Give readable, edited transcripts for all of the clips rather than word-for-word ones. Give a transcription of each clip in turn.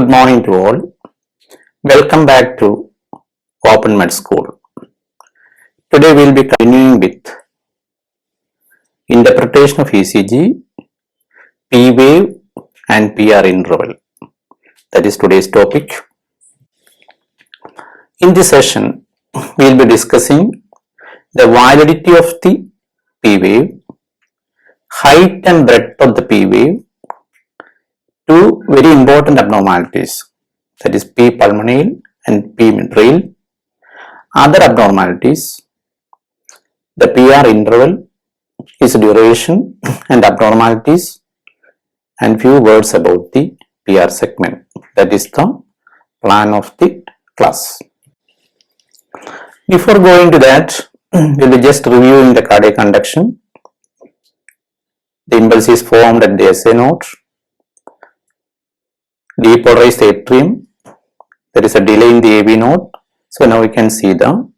Good morning to all. Welcome back to Open Med School. Today we will be continuing with interpretation of ECG, P wave and PR interval. That is today's topic. In this session, we will be discussing the validity of the P wave, height and breadth of the P wave, two very important abnormalities, that is P pulmonale and P mitrale. Other abnormalities, the PR interval, its duration and abnormalities, and few words about the PR segment. That is the plan of the class. Before going to that, we will be just reviewing the cardiac conduction. The impulse is formed at the SA node, depolarized atrium, there is a delay in the AV node. So now we can see the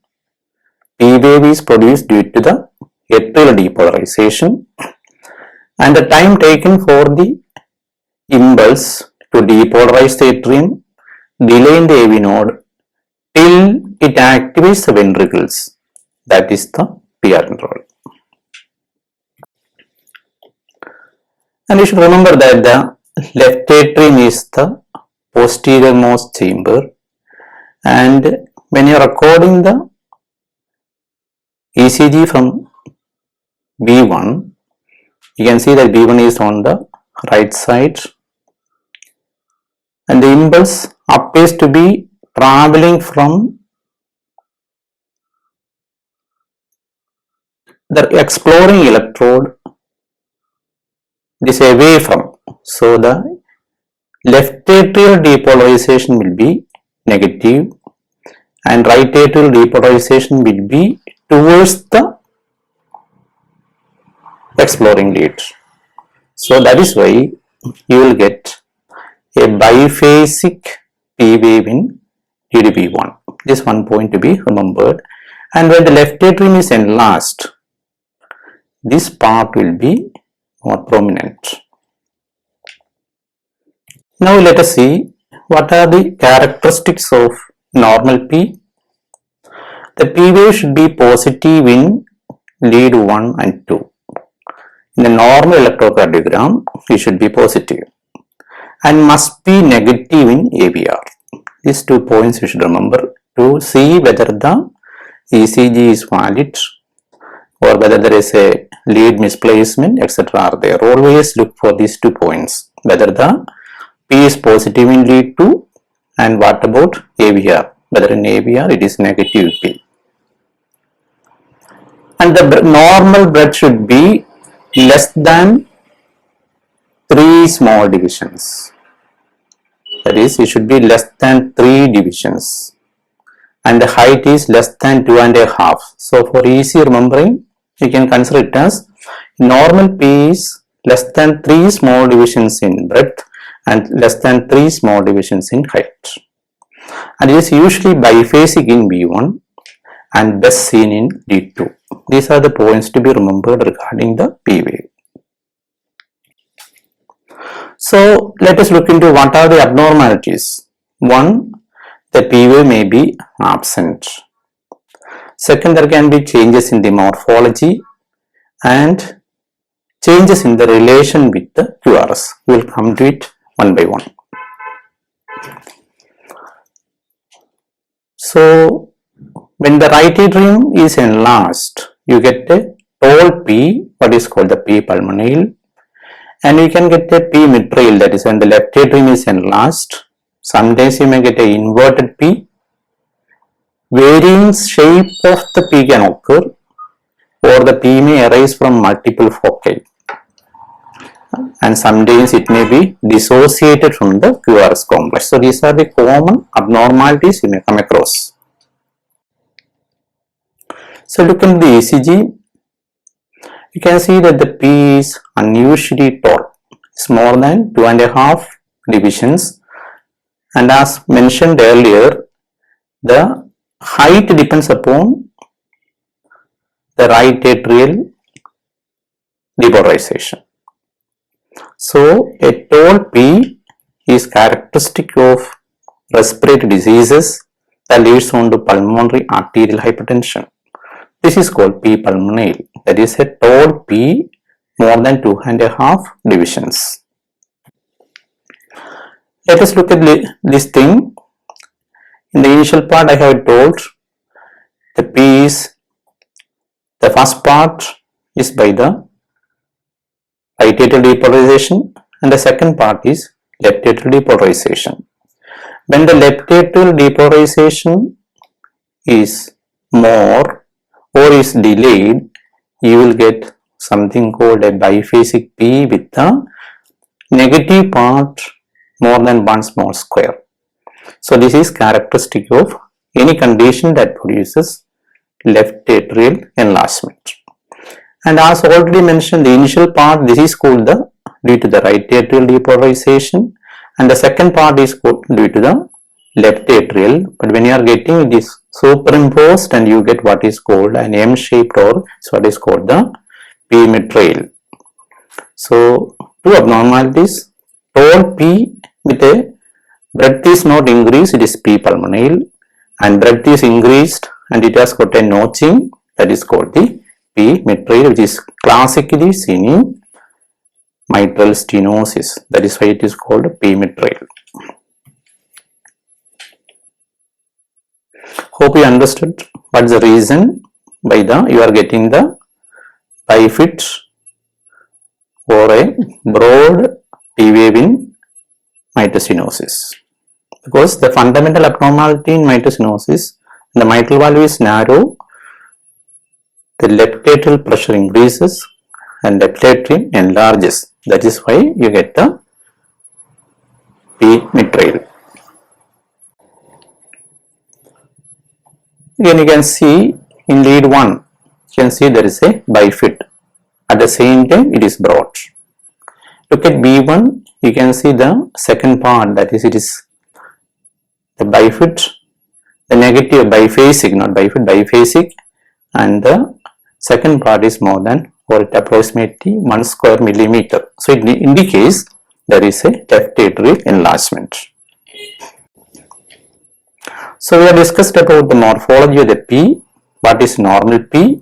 P wave is produced due to the atrial depolarization, and the time taken for the impulse to depolarize the atrium, delay in the AV node till it activates the ventricles, that is the PR interval. And you should remember that the left atrium is the posterior most chamber, and when you are recording the ECG from B1, you can see that B1 is on the right side, and the impulse appears to be traveling from the exploring electrode. It is away from, so the left atrial depolarization will be negative and right atrial depolarization will be towards the exploring lead. So that is why you will get a biphasic P wave in DDP1. This one point to be remembered. And when the left atrium is enlarged, this part will be more prominent. Now let us see what are the characteristics of normal P. The P wave should be positive in lead 1 and 2. In the normal electrocardiogram, it should be positive and must be negative in AVR. These 2 points you should remember to see whether the ECG is valid or whether there is a lead misplacement, etc. are there. Always look for these 2 points, whether the P is positive in lead 2 and what about AVR, whether in AVR it is negative P. And the normal breadth should be less than 3 small divisions. That is, it should be less than 3 divisions. And the height is less than 2.5. So for easy remembering, you can consider it as normal P is less than 3 small divisions in breadth and less than 3 small divisions in height. And it is usually biphasic in B1 and best seen in D2. These are the points to be remembered regarding the P wave. So let us look into what are the abnormalities. 1. The P wave may be absent. Second, there can be changes in the morphology and changes in the relation with the QRS. We will come to it one by one. So when the right atrium is enlarged, you get a tall P, what is called the P pulmonale, and you can get a P mitrale, that is when the left atrium is enlarged. Sometimes you may get an inverted P. Varying shape of the P can occur, or the P may arise from multiple foci, and sometimes it may be dissociated from the QRS complex. So these are the common abnormalities you may come across. So look at the ECG. You can see that the P is unusually tall. It's more than 2.5 divisions, and as mentioned earlier, the height depends upon the right atrial depolarization. So a tall P is characteristic of respiratory diseases that leads on to pulmonary arterial hypertension. This is called P pulmonale. That is a tall P more than 2.5 divisions. Let us look at this thing. In the initial part I have told the P is, the first part is by the right atrial depolarization and the second part is left atrial depolarization. When the left atrial depolarization is more or is delayed, you will get something called a biphasic P with the negative part more than 1 small square. So this is characteristic of any condition that produces left atrial enlargement. And as already mentioned, the initial part, this is called the due to the right atrial depolarization, and the second part is called due to the left atrial. But when you are getting it is superimposed and you get what is called an M-shaped, or what is called the P mitral. So two abnormalities, tall P with a breadth is not increased, it is P pulmonale, and breadth is increased and it has got a notching, that is called the P mitral, which is classically seen in mitral stenosis. That is why it is called P mitral. Hope you understood what is the reason by the you are getting the bifid or a broad P wave in mitral stenosis. Because the fundamental abnormality in mitral stenosis, the mitral valve is narrow, the left atrial pressure increases and left atrium enlarges. That is why you get the P mitral. Again you can see in lead 1, you can see there is a bifid. At the same time it is broad. Look at B1, you can see the second part, that is it is the bifid, the negative biphasic, not bifid, biphasic, and the second part is more than or approximately 1 square millimeter. So it indicates there is a left atrial enlargement. So we have discussed about the morphology of the P. What is normal P?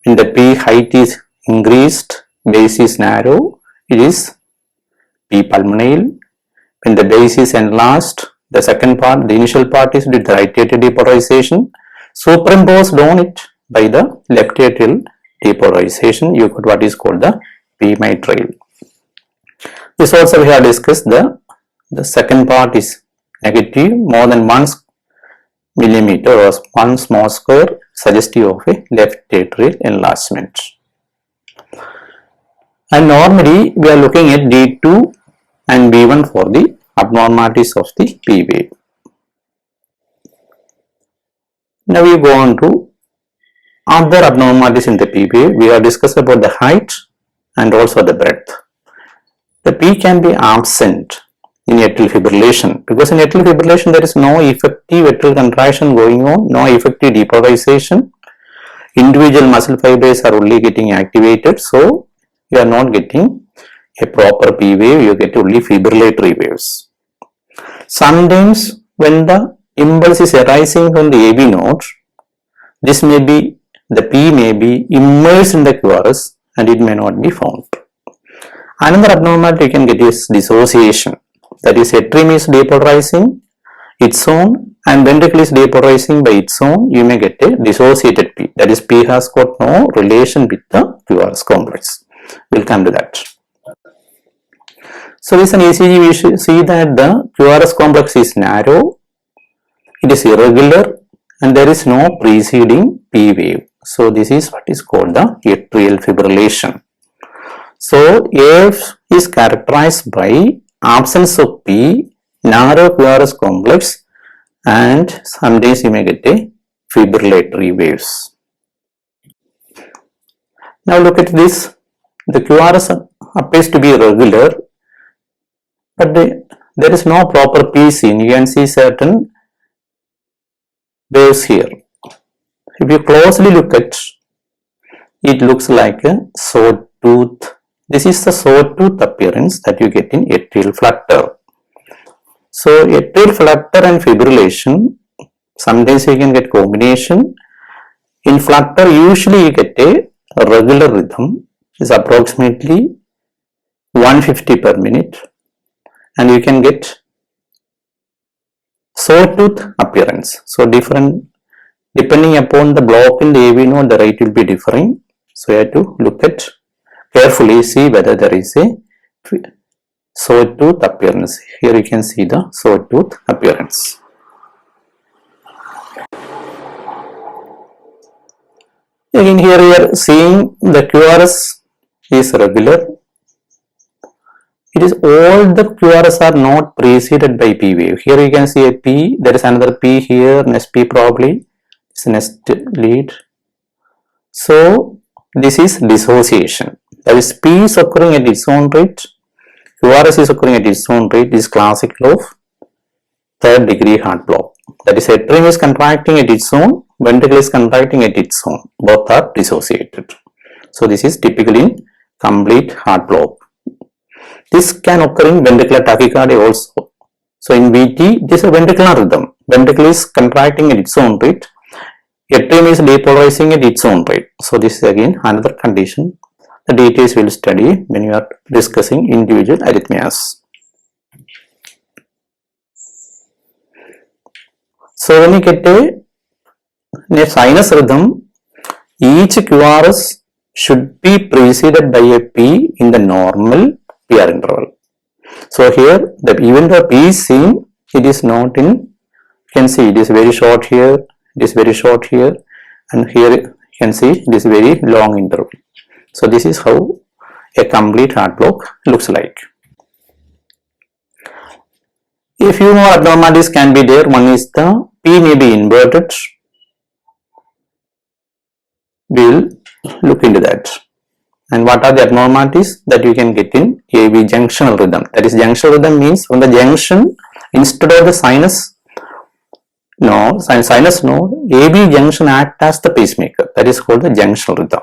When the P height is increased, base is narrow, it is P pulmonale. When the base is enlarged, the second part, the initial part is due to the right atrial depolarization. Superimposed on it by the left atrial depolarization, you got what is called the P mitral. This also we have discussed the second part is negative more than 1 millimeter or 1 small square, suggestive of a left atrial enlargement. And normally we are looking at D2 and B1 for the abnormalities of the P wave. Now we go on to other abnormalities in the P wave. We have discussed about the height and also the breadth. The P can be absent in atrial fibrillation, because in atrial fibrillation there is no effective atrial contraction going on, no effective depolarization. Individual muscle fibers are only getting activated, so you are not getting a proper P wave, you get only fibrillatory waves. Sometimes when the impulse is arising from the AV node, this may be, the P may be immersed in the QRS and it may not be found. Another abnormality you can get is dissociation. That is, atrium is depolarizing its own and ventricle is depolarizing by its own, you may get a dissociated P. That is, P has got no relation with the QRS complex. We will come to that. So this is an ECG, we should see that the QRS complex is narrow, it is irregular and there is no preceding P wave. So this is what is called the atrial fibrillation. So AF is characterized by absence of P, narrow QRS complex, and sometimes you may get a fibrillatory waves. Now look at this, the QRS appears to be regular, but there is no proper P seen. You can see certain waves here. If you closely look at, it looks like a sawtooth. This is the sawtooth appearance that you get in atrial flutter. So atrial flutter and fibrillation, sometimes you can get combination. In flutter, usually you get a regular rhythm, is approximately 150 per minute, and you can get sawtooth appearance. So different, depending upon the block in the AV node, the rate will be differing. So you have to look at carefully, see whether there is a sawtooth appearance. Here you can see the sawtooth appearance. Again, here we are seeing the QRS is regular. It is all the QRS are not preceded by P wave. Here you can see a P, there is another P here, next P probably, it's next lead. So this is dissociation. That is P is occurring at its own rate, QRS is occurring at its own rate. This is classic law of third degree heart block. That is atrium is contracting at its own, ventricle is contracting at its own. Both are dissociated. So this is typically in complete heart block. This can occur in ventricular tachycardia also. So in VT, this is a ventricular rhythm. Ventricle is contracting at its own rate. Atrium is depolarizing at its own rate. So this is again another condition. The details we will study when you are discussing individual arrhythmias. So when you get a sinus rhythm, each QRS should be preceded by a P in the normal PR interval. So here, even though P is seen, it is not in, you can see it is very short here, it is very short here, and here you can see it is very long interval. So this is how a complete heart block looks like. A few more abnormalities can be there. One is the P may be inverted. We will look into that. And what are the abnormalities that you can get in AV junctional rhythm? That is, junctional rhythm means from the junction, instead of the sinus node, AV junction acts as the pacemaker. That is called the junctional rhythm.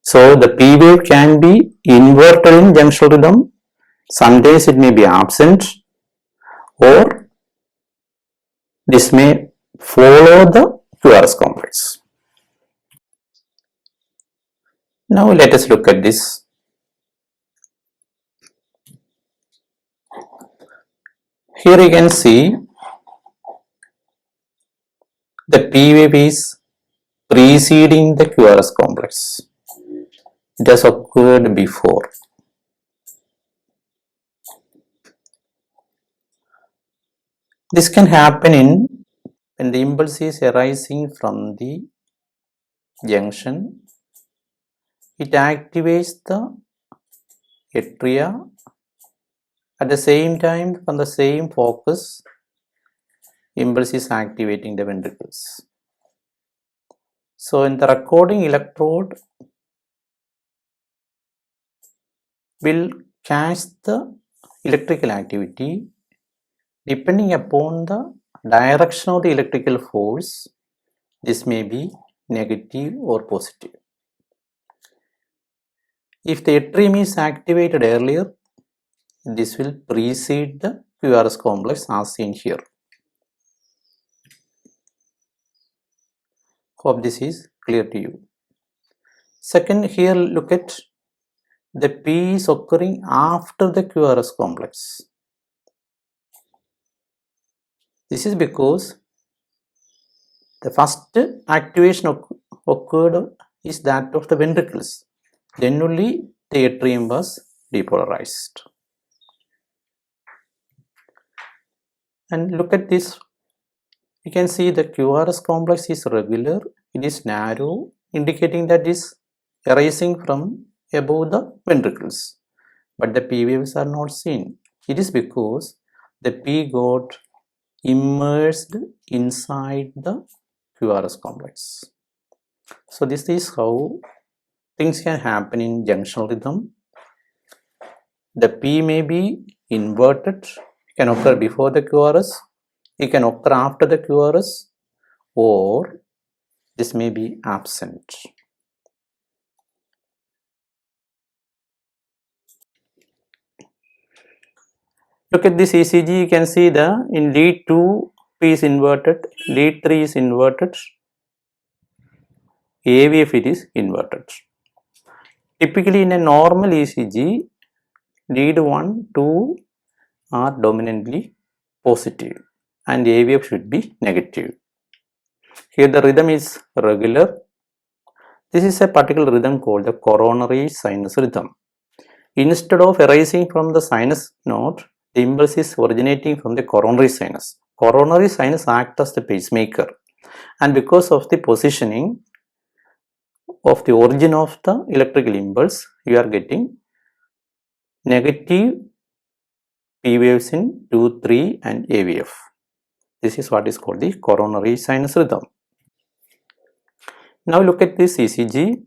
So the P wave can be inverted in junctional rhythm. Sometimes it may be absent, or this may follow the QRS complex. Now let us look at this. Here you can see the P wave is preceding the QRS complex. It has occurred before. This can happen when the impulse is arising from the junction. It activates the atria. At the same time, from the same focus, impulse is activating the ventricles. So in the recording electrode will catch the electrical activity depending upon the direction of the electrical force. This may be negative or positive. If the atrium is activated earlier, this will precede the QRS complex as seen here. Hope this is clear to you. Second, here look at the P is occurring after the QRS complex. This is because the first activation occurred is that of the ventricles. Then only the atrium was depolarized. And look at this. You can see the QRS complex is regular. It is narrow, indicating that it is arising from above the ventricles. But the P waves are not seen. It is because the P got immersed inside the QRS complex. So this is how things can happen in junctional rhythm. The P may be inverted, can occur before the QRS, it can occur after the QRS, or this may be absent. Look at this ECG, you can see in lead 2 P is inverted, lead 3 is inverted, AVF it is inverted. Typically in a normal ECG, lead 1, 2 are dominantly positive and AVF should be negative. Here the rhythm is regular. This is a particular rhythm called the coronary sinus rhythm. Instead of arising from the sinus node, the impulse is originating from the coronary sinus. Coronary sinus acts as the pacemaker, and because of the positioning of the origin of the electrical impulse, you are getting negative P waves in 2, 3 and AVF. This is what is called the coronary sinus rhythm. Now look at this ECG.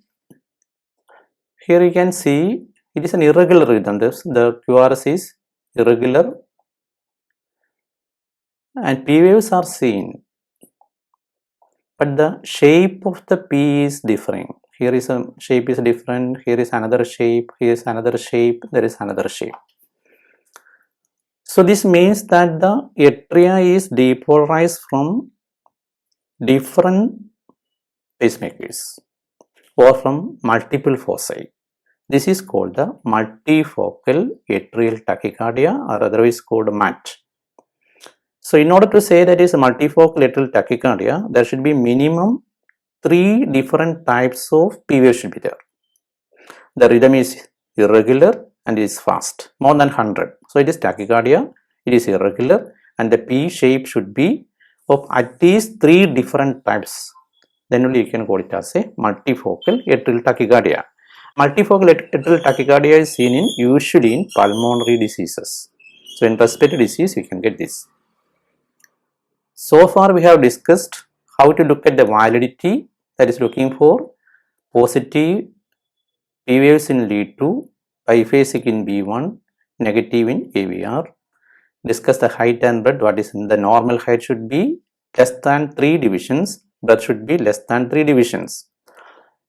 Here you can see it is an irregular rhythm. The QRS is irregular and P waves are seen, but the shape of the P is differing. Here is a shape is different, here is another shape, here is another shape, there is another shape. So this means that the atria is depolarized from different pacemakers or from multiple foci. This is called the multifocal atrial tachycardia, or otherwise called MAT. So in order to say that is a multifocal atrial tachycardia, there should be minimum 3 different types of P wave should be there. The rhythm is irregular and is fast, more than 100. So it is tachycardia, it is irregular, and the P shape should be of at least 3 different types. Then only you can call it as a multifocal atrial tachycardia. Multifocal atrial tachycardia is seen usually in pulmonary diseases. So in respiratory disease, you can get this. So far we have discussed how to look at the validity, that is looking for positive P waves in lead 2, biphasic in B1, negative in AVR. Discuss the height and breadth. What is in the normal height should be less than 3 divisions, breadth should be less than 3 divisions.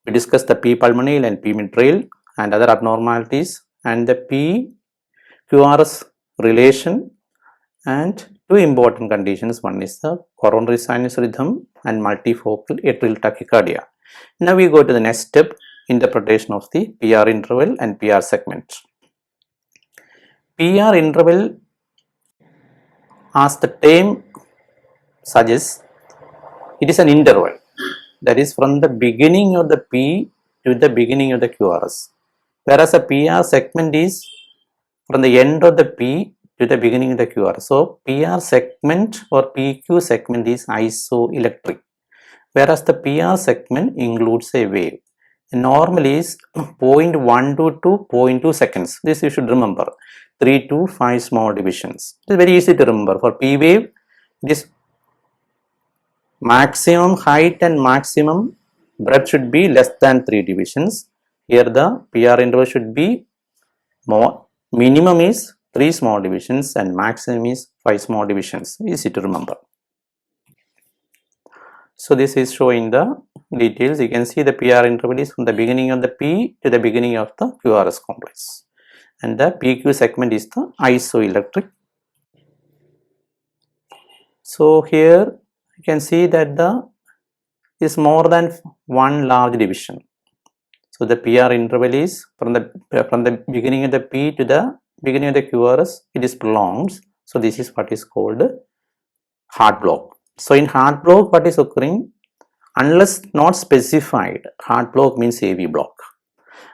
We discussed the P pulmonale and P mitral and other abnormalities, and the P QRS relation, and 2 important conditions. One is the coronary sinus rhythm and multifocal atrial tachycardia. Now we go to the next step, interpretation of the PR interval and PR segment. PR interval, as the term suggests, it is an interval, that is from the beginning of the P to the beginning of the QRS, whereas a PR segment is from the end of the P to the beginning of the QRS. So PR segment or PQ segment is isoelectric, whereas the PR segment includes a wave. Normal is 0.12 to 0.2 seconds. This you should remember. 3 to 5 small divisions. It is very easy to remember. For P wave, it is maximum height and maximum breadth should be less than 3 divisions. Here the PR interval should be more. Minimum is 3 small divisions and maximum is 5 small divisions. Easy to remember. So this is showing the details. You can see the PR interval is from the beginning of the P to the beginning of the QRS complex, and the PQ segment is the isoelectric. So here you can see that the is more than one large division. So the PR interval is from the beginning of the P to the beginning of the QRS, it is prolonged. So this is what is called heart block. So in heart block, what is occurring? Unless not specified, heart block means AV block.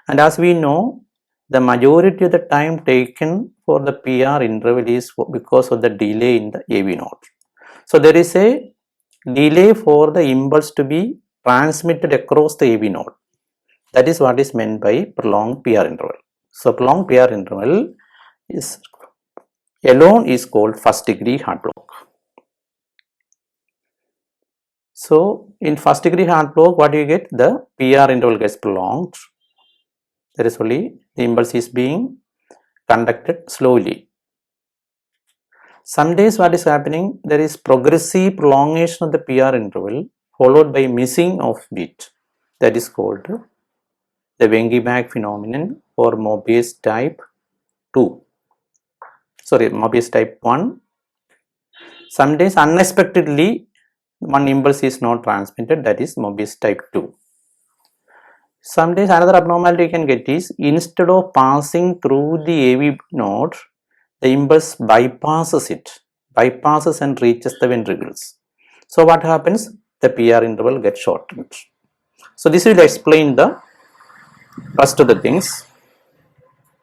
And as we know, the majority of the time taken for the PR interval is because of the delay in the AV node. So there is a delay for the impulse to be transmitted across the AV node. That is what is meant by prolonged PR interval. So prolonged PR interval is alone is called first degree heart block. So in first degree heart block, what do you get? The PR interval gets prolonged. There is only the impulse is being conducted slowly. Some days what is happening? There is progressive prolongation of the PR interval followed by missing of beat. That is called the Wenge-Back phenomenon or Mobius type 2. So Mobius type 1. Sometimes unexpectedly one impulse is not transmitted, that is Mobius type 2. Sometimes another abnormality you can get is instead of passing through the AV node, the impulse bypasses and reaches the ventricles. So what happens? The PR interval gets shortened. So this will explain the first of the things.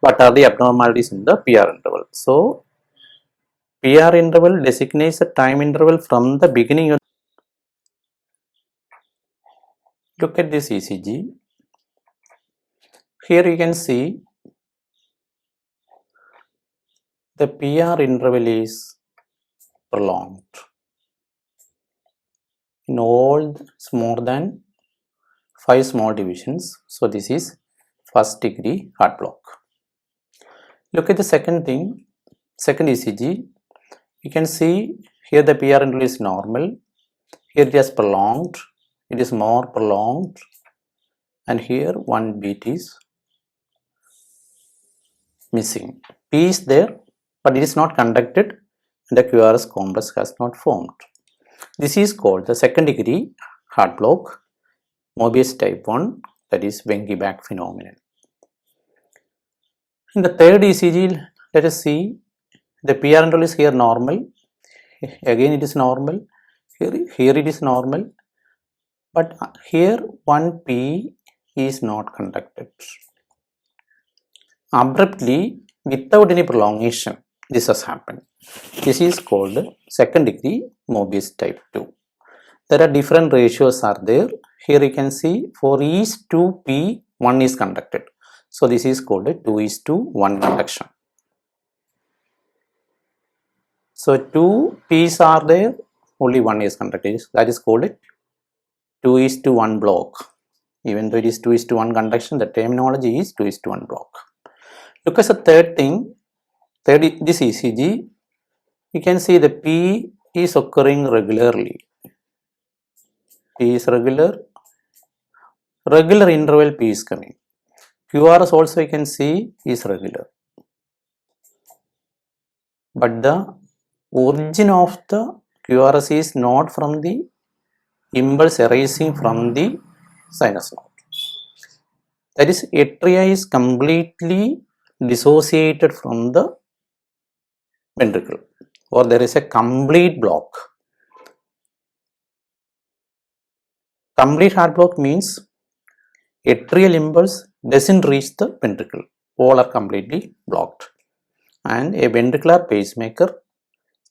What are the abnormalities in the PR interval? So PR interval designates a time interval from the beginning of. Look at this ECG. Here you can see the PR interval is prolonged. In all more than 5 small divisions. So this is first degree heart block. Look at the second thing, second ECG. You can see here the PR interval is normal. Here it is prolonged. It is more prolonged. And here one beat is missing. P is there, but it is not conducted and the QRS complex has not formed. This is called the second degree heart block, Mobius type 1, that is Wenckebach phenomenon. In the third ECG, let us see the PR interval is here normal. Again it is normal. Here it is normal. But here one P is not conducted. Abruptly, without any prolongation, this has happened. This is called second degree Mobius type 2. There are different ratios are there. Here you can see for each 2P, 1 is conducted. So this is called a 2:1 conduction. So 2 P's are there, only 1 is conducted. That is called a 2:1 block. Even though it is 2:1 conduction, the terminology is 2:1 block. Look at the third thing, this ECG. You can see the P is occurring regularly. P is regular interval P is coming. QRS also you can see is regular. But the origin of the QRS is not from the impulse arising from the sinus node. That is, atria is completely dissociated from the ventricle, or there is a complete block. Complete heart block means atrial impulse doesn't reach the ventricle. All are completely blocked. And a ventricular pacemaker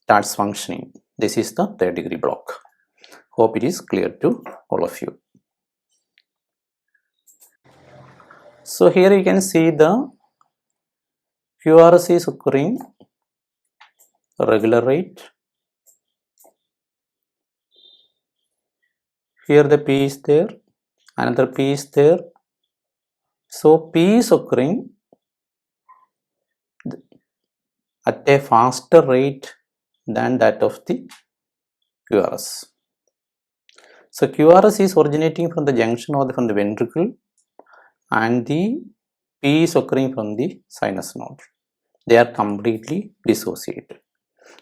starts functioning. This is the third degree block. Hope it is clear to all of you. So here you can see the QRS is occurring regular rate. Here the P is there, another P is there. So P is occurring at a faster rate than that of the QRS. So QRS is originating from the junction or from the ventricle, and the P is occurring from the sinus node. They are completely dissociated.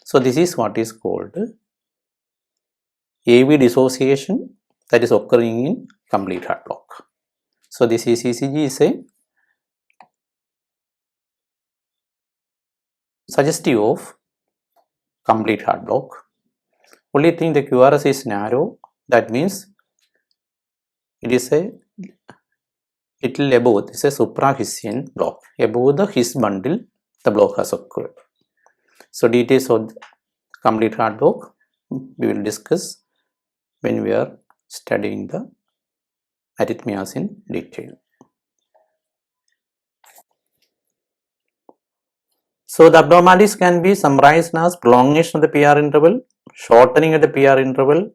So this is what is called AV dissociation, that is occurring in complete heart block. So this ECG is a suggestive of complete heart block. Only thing, the QRS is narrow, that means it is a little above, this is a supraHisian block. Above the His bundle, the block has occurred. So details of the complete heart block we will discuss when we are studying the arrhythmias in detail. So the abnormalities can be summarized as prolongation of the PR interval, shortening of the PR interval,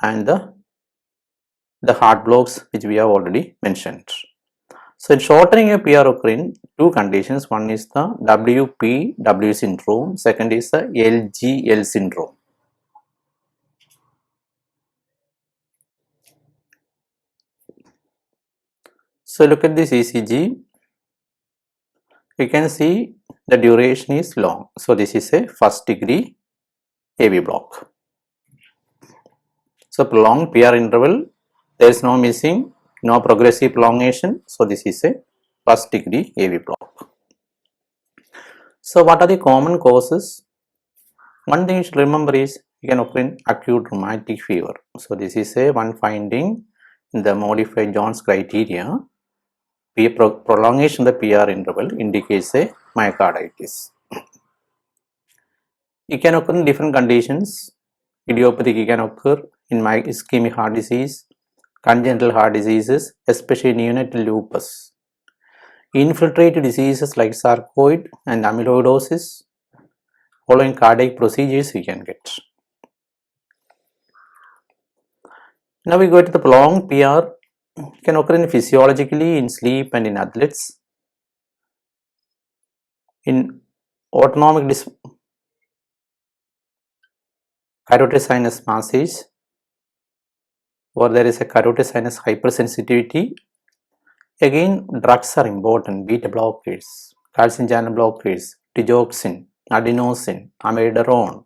and the heart blocks which we have already mentioned. So in shortening of PR occur in two conditions. One is the WPW syndrome, second is the LGL syndrome. So look at this ECG. You can see the duration is long. So this is a first degree AV block. So prolonged PR interval, there is no missing, no progressive prolongation. So this is a first degree AV block. So what are the common causes? One thing you should remember is you can occur in acute rheumatic fever. So this is a one finding in the modified Jones criteria. Prolongation of the PR interval indicates a myocarditis. It can occur in different conditions. Idiopathic can occur in ischemic heart disease, congenital heart diseases, especially neonatal lupus. Infiltrative diseases like sarcoid and amyloidosis, following cardiac procedures we can get. Now we go to the prolonged PR. It can occur in physiologically in sleep and in athletes. In autonomic carotid sinus massage, or there is a carotid sinus hypersensitivity. Again, drugs are important, beta blockers, calcium channel blockers, digoxin, adenosine, amiodarone,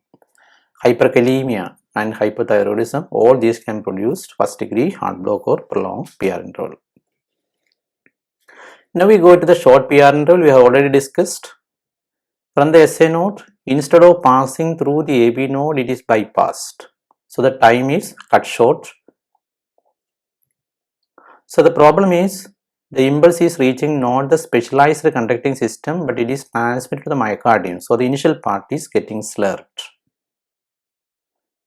hyperkalemia and hypothyroidism. All these can produce first degree heart block or prolonged PR interval. Now we go to the short PR interval. We have already discussed. From the essay note, instead of passing through the AB node, it is bypassed. So the time is cut short. So the problem is the impulse is reaching not the specialized conducting system, but it is transmitted to the myocardium. So the initial part is getting slurred.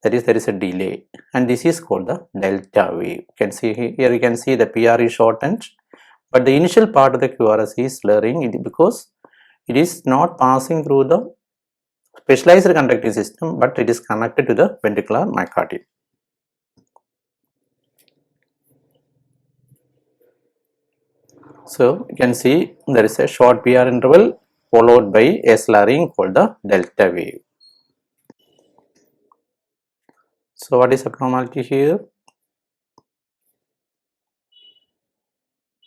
That is, there is a delay, and this is called the delta wave. You can see here, you can see the PR is shortened, but the initial part of the QRS is slurring because it is not passing through the specialized conducting system, but it is connected to the ventricular myocardium. So you can see there is a short PR interval followed by a slurring called the delta wave. So what is abnormality here?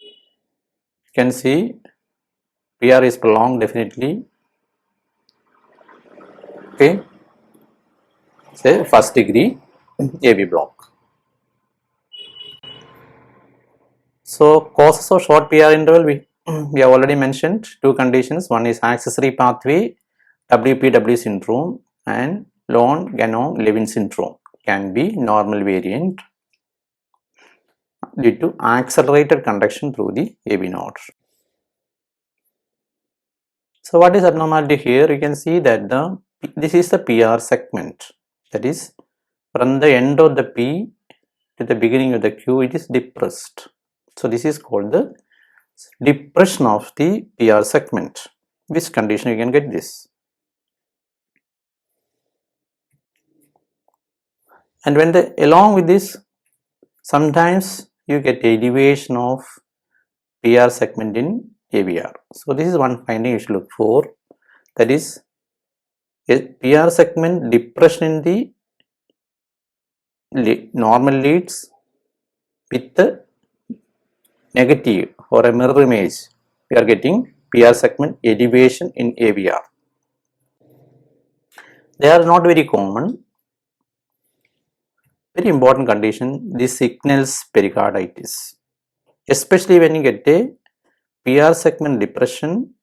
You can see PR is prolonged definitely. Okay, say first degree AV block. So causes of short PR interval, we have already mentioned two conditions. One is accessory pathway, WPW syndrome, and Lone-Ganon-Levin syndrome can be normal variant due to accelerated conduction through the AV node. So what is abnormality here? You can see that this is the PR segment, that is from the end of the P to the beginning of the Q, it is depressed. So this is called the depression of the PR segment. Which condition you can get this? And when along with this, sometimes you get elevation of PR segment in AVR. So this is one finding you should look for, that is a PR segment depression in the normal leads with the negative or a mirror image. We are getting PR segment elevation in AVR. They are not very common. Very important condition, this signals pericarditis, especially when you get a PR segment depression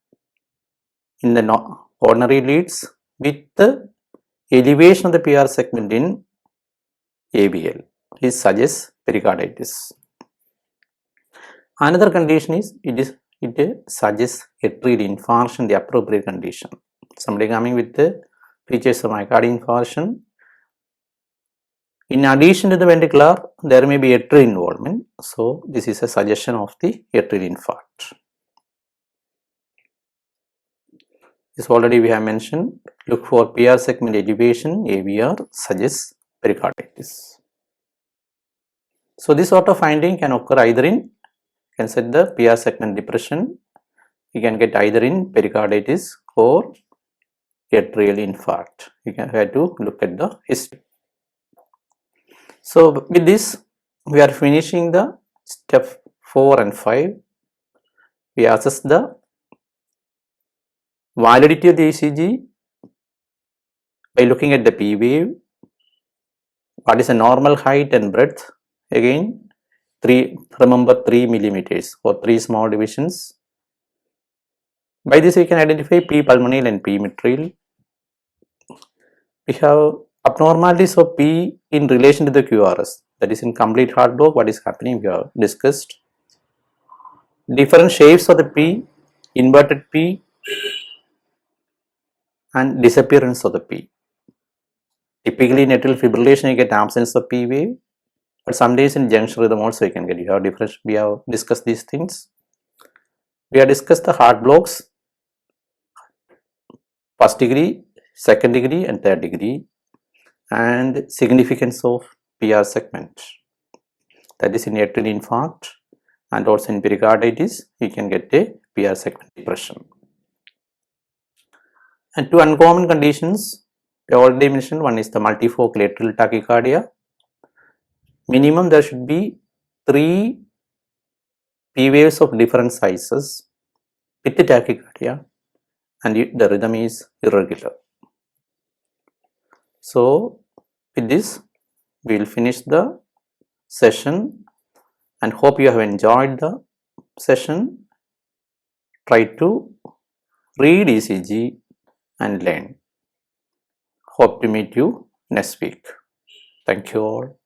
in the ordinary leads with the elevation of the PR segment in AVL. It suggests pericarditis. Another condition is it suggests atrial infarction, the appropriate condition. Somebody coming with the features of myocardial infarction. In addition to the ventricular, there may be atrial involvement. So this is a suggestion of the atrial infarct. This already we have mentioned. Look for PR segment elevation, AVR suggests pericarditis. So this sort of finding can occur either in, can set the PR segment depression, you can get either in pericarditis or atrial infarct. You can have to look at the history. So with this, we are finishing the step 4 and 5. We assess the Validity of the ECG by looking at the P wave. What is a normal height and breadth? Again, remember 3 millimeters or 3 small divisions. By this we can identify P pulmonale and P mitral. We have abnormalities of P in relation to the QRS, that is in complete heart block. What is happening we have discussed. Different shapes of the P, inverted P and disappearance of the P. Typically in atrial fibrillation you get absence of P wave, but sometimes in junction rhythm also you can get. You have different. We have discussed these things. We have discussed the heart blocks, first degree, second degree and third degree, and significance of PR segment, that is in atrial infarct and also in pericarditis you can get a PR segment depression. And two uncommon conditions we already mentioned. One is the multifocal atrial tachycardia. Minimum there should be 3 P waves of different sizes with the tachycardia and the rhythm is irregular. So with this we will finish the session and hope you have enjoyed the session. Try to read ECG and learn. Hope to meet you next week. Thank you all.